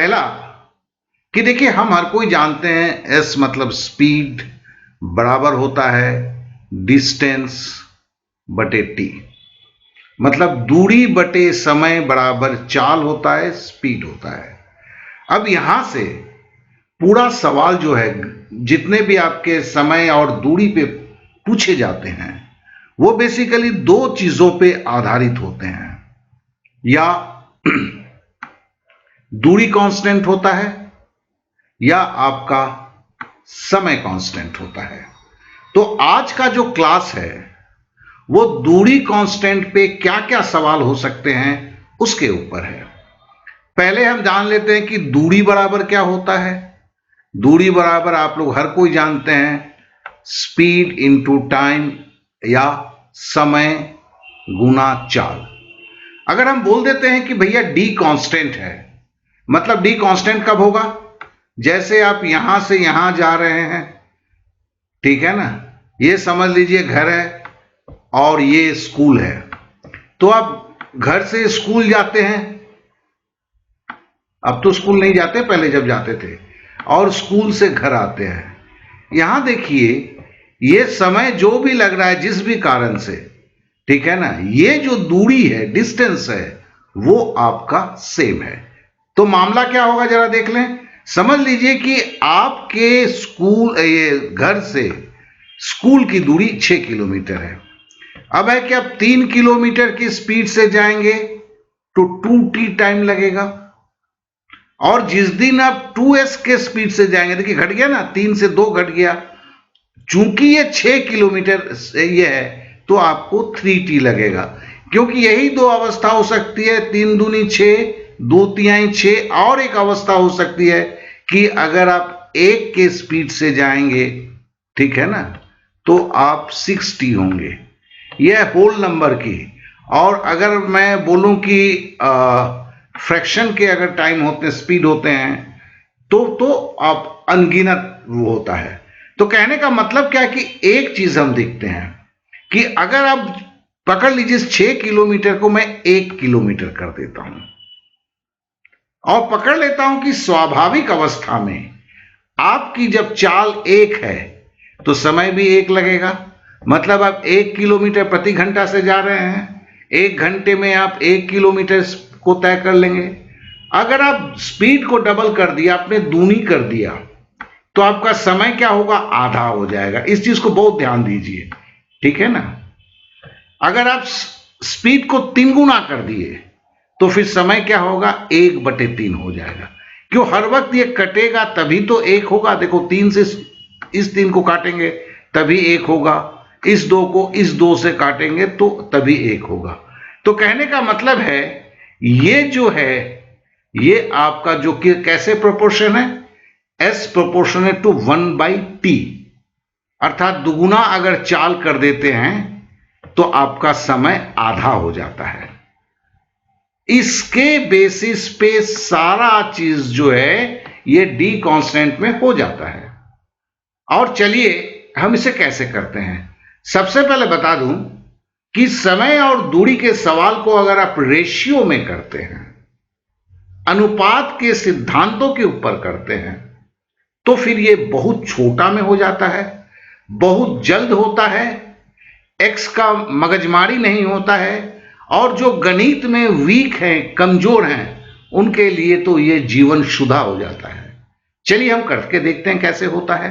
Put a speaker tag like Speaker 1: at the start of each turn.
Speaker 1: पहला कि देखिए, हम हर कोई जानते हैं एस मतलब स्पीड बराबर होता है डिस्टेंस बटे टी, मतलब दूरी बटे समय बराबर चाल होता है, स्पीड होता है। अब यहां से पूरा सवाल जो है, जितने भी आपके समय और दूरी पे पूछे जाते हैं, वो बेसिकली दो चीजों पे आधारित होते हैं। या दूरी कांस्टेंट होता है या आपका समय कांस्टेंट होता है। तो आज का जो क्लास है वो दूरी कांस्टेंट पे क्या क्या सवाल हो सकते हैं उसके ऊपर है। पहले हम जान लेते हैं कि दूरी बराबर क्या होता है। दूरी बराबर आप लोग हर कोई जानते हैं स्पीड इनटू टाइम या समय गुना चाल। अगर हम बोल देते हैं कि भैया डी कांस्टेंट है, मतलब डी कांस्टेंट कब होगा? जैसे आप यहां से यहां जा रहे हैं, ठीक है ना, ये समझ लीजिए घर है और ये स्कूल है। तो आप घर से स्कूल जाते हैं, अब तो स्कूल नहीं जाते, पहले जब जाते थे, और स्कूल से घर आते हैं। यहां देखिए, ये समय जो भी लग रहा है जिस भी कारण से, ठीक है ना, ये जो दूरी है, डिस्टेंस है, वो आपका सेम है। तो मामला क्या होगा जरा देख लें। समझ लीजिए कि आपके स्कूल, ये घर से स्कूल की दूरी 6 किलोमीटर है। अब है कि आप 3 किलोमीटर की स्पीड से जाएंगे तो 2t टाइम लगेगा, और जिस दिन आप 2s के स्पीड से जाएंगे, देखिए घट गया ना, 3 से 2 घट गया, चूंकि ये 6 किलोमीटर से ये है तो आपको 3t लगेगा, क्योंकि यही दो अवस्था हो सकती है, 3 दूनी 6, 2 तिहाई 6, और एक अवस्था हो सकती है कि अगर आप 1 के स्पीड से जाएंगे, ठीक है ना, तो आप 6t होंगे, यह होल नंबर की। और अगर मैं बोलूं कि फ्रैक्शन के अगर टाइम होते हैं, स्पीड होते हैं, तो आप अनगिनत वो होता है। तो कहने का मतलब क्या है कि एक चीज हम देखते हैं कि अगर आप पकड़ लीजिए 6 किलोमीटर को मैं 1 किलोमीटर कर देता हूं, और पकड़ लेता हूं कि स्वाभाविक अवस्था में आपकी जब चाल 1 है तो समय भी 1 लगेगा, मतलब आप 1 किलोमीटर प्रति घंटा से जा रहे हैं, 1 घंटे में आप 1 किलोमीटर को तय कर लेंगे। अगर आप स्पीड को डबल कर दिया, आपने दूनी कर दिया, तो आपका समय क्या होगा? आधा हो जाएगा। इस चीज को बहुत ध्यान दीजिए, ठीक है ना। अगर आप स्पीड को 3 गुना कर दिए तो फिर समय क्या होगा? 1/3 हो जाएगा, क्यों हर वक्त ये कटेगा तभी तो 1 होगा। देखो 3 से इस 3 को काटेंगे तभी 1 होगा, इस 2 को इस 2 से काटेंगे तो तभी 1 होगा। तो कहने का मतलब है ये जो है, ये आपका जो कि कैसे प्रोपोर्शन है, S प्रोपोर्शनेट टू 1/t, अर्थात दुगुना अगर चाल कर देते हैं तो आपका समय आधा हो जाता है। इसके बेसिस पे सारा चीज जो है ये डी कांस्टेंट में हो जाता है। और चलिए हम इसे कैसे करते हैं। सबसे पहले बता दूं कि समय और दूरी के सवाल को अगर आप रेशियो में करते हैं, अनुपात के सिद्धांतों के ऊपर करते हैं, तो फिर ये बहुत छोटा में हो जाता है, बहुत जल्द होता है, एक्स का मगजमारी नहीं होता है, और जो गणित में वीक हैं, कमजोर हैं, उनके लिए तो ये जीवन शुदा हो जाता है। चलिए हम करके देखते हैं कैसे होता है।